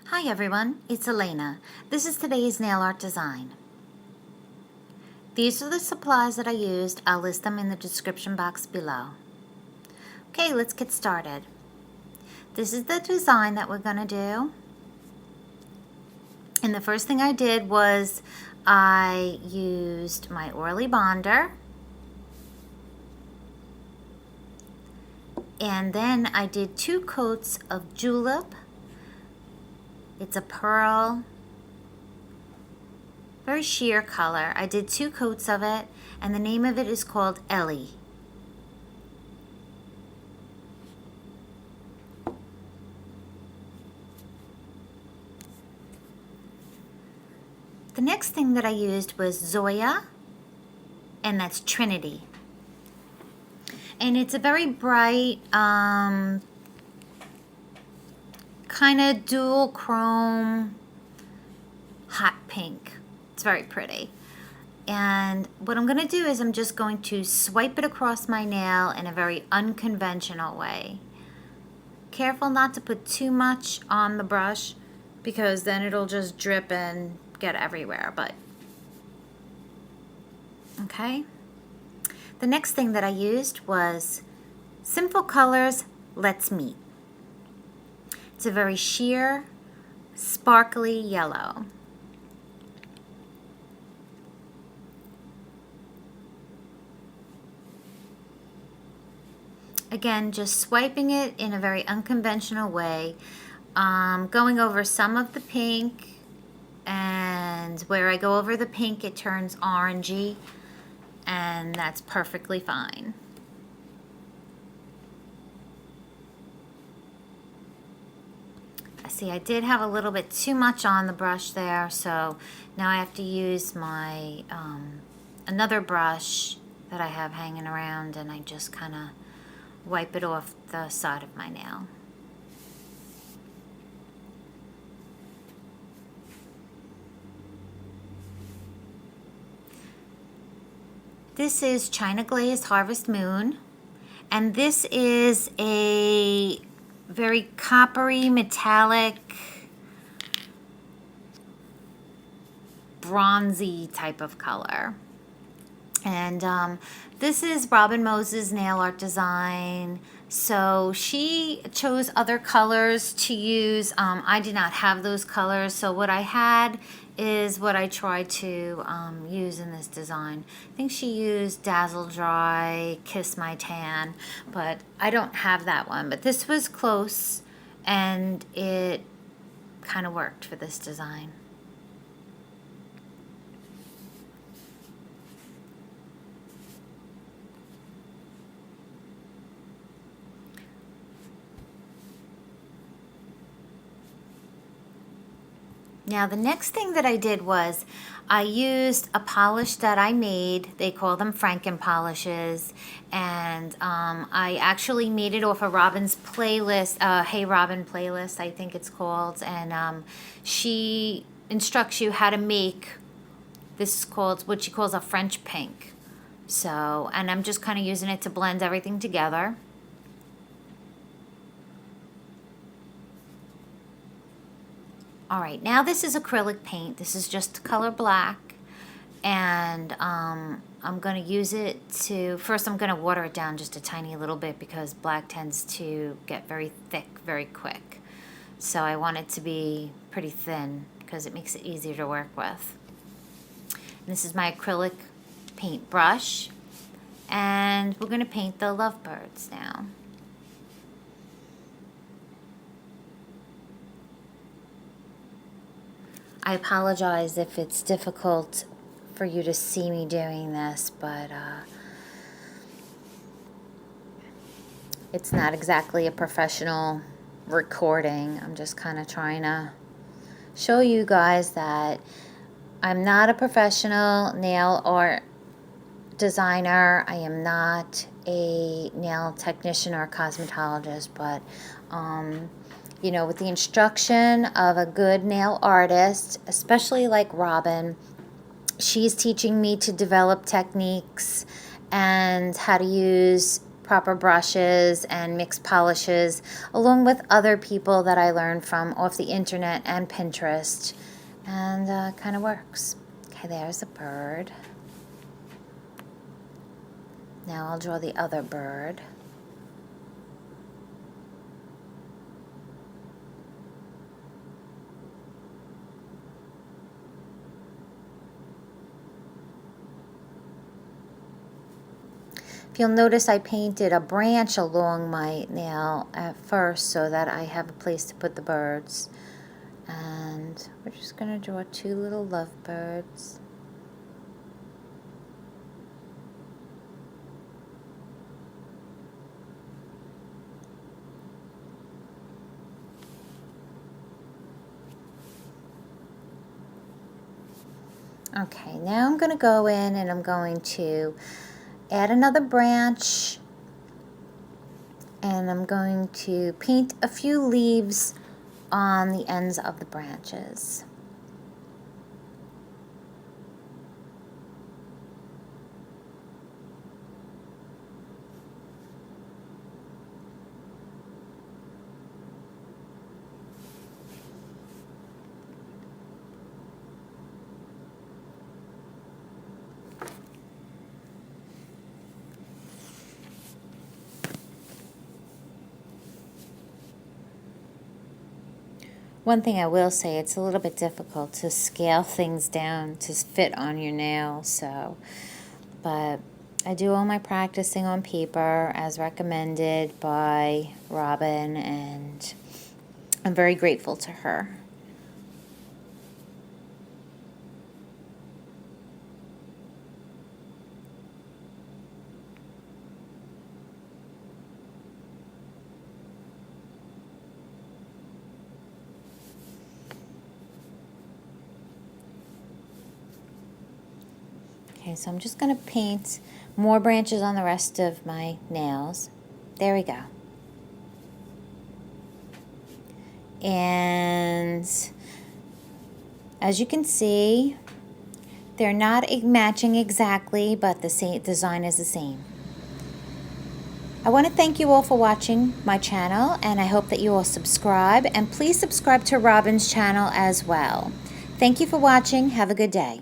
Hi everyone, it's Elena. This is today's nail art design. These are the supplies that I used. I'll list them in the description box below. Okay, let's get started. This is the design that we're going to do. And the first thing I did was I used my Orly bonder. And then I did 2 coats of julep. It's a pearl, very sheer color. I did 2 coats of it, and the name of it is called Ellie. The next thing that I used was Zoya, and that's Trinity. And it's a very bright, kind of dual chrome hot pink. It's very pretty. And what I'm going to do is I'm just going to swipe it across my nail in a very unconventional way. Careful not to put too much on the brush because then it'll just drip and get everywhere. But okay. The next thing that I used was Sinful Colors Let's Meet. It's a very sheer, sparkly yellow. Again, just swiping it in a very unconventional way, going over some of the pink, and where I go over the pink it turns orangey, and that's perfectly fine. See, I did have a little bit too much on the brush there, so now I have to use my another brush that I have hanging around, and I just kind of wipe it off the side of my nail. This is China Glazed Harvest Moon, and this is a very coppery, metallic, bronzy type of color. And this is Robin Moses' nail art design. So she chose other colors to use. I did not have those colors, so what I had is what I tried to use in this design. I think she used Dazzle Dry, Kiss My Tan, but I don't have that one. But this was close, and it kind of worked for this design. Now the next thing that I did was I used a polish that I made. They call them Franken polishes, and I actually made it off of Robin's playlist, Hey Robin playlist, I think it's called, and she instructs you how to make, this is called what she calls a French pink. So, and I'm just kind of using it to blend everything together. All right, now this is acrylic paint. This is just color black, and I'm going to use it to, first I'm going to water it down just a tiny little bit because black tends to get very thick very quick. So I want it to be pretty thin because it makes it easier to work with. And this is my acrylic paint brush, and we're going to paint the lovebirds now. I apologize if it's difficult for you to see me doing this, but it's not exactly a professional recording. I'm just kind of trying to show you guys that I'm not a professional nail art designer. I am not a nail technician or a cosmetologist, but you know, with the instruction of a good nail artist, especially like Robin, she's teaching me to develop techniques and how to use proper brushes and mix polishes, along with other people that I learned from off the internet and Pinterest, and kind of works. Okay, there's a bird. Now I'll draw the other bird. You'll notice I painted a branch along my nail at first so that I have a place to put the birds. And we're just going to draw two little lovebirds. Okay, now I'm going to go in and I'm going to add another branch, and I'm going to paint a few leaves on the ends of the branches. One thing I will say, it's a little bit difficult to scale things down to fit on your nail, but I do all my practicing on paper as recommended by Robin, and I'm very grateful to her. Okay, so I'm just going to paint more branches on the rest of my nails. There we go. And as you can see, they're not matching exactly, but the same design is the same. I want to thank you all for watching my channel, and I hope that you will subscribe, and please subscribe to Robin's channel as well. Thank you for watching. Have a good day.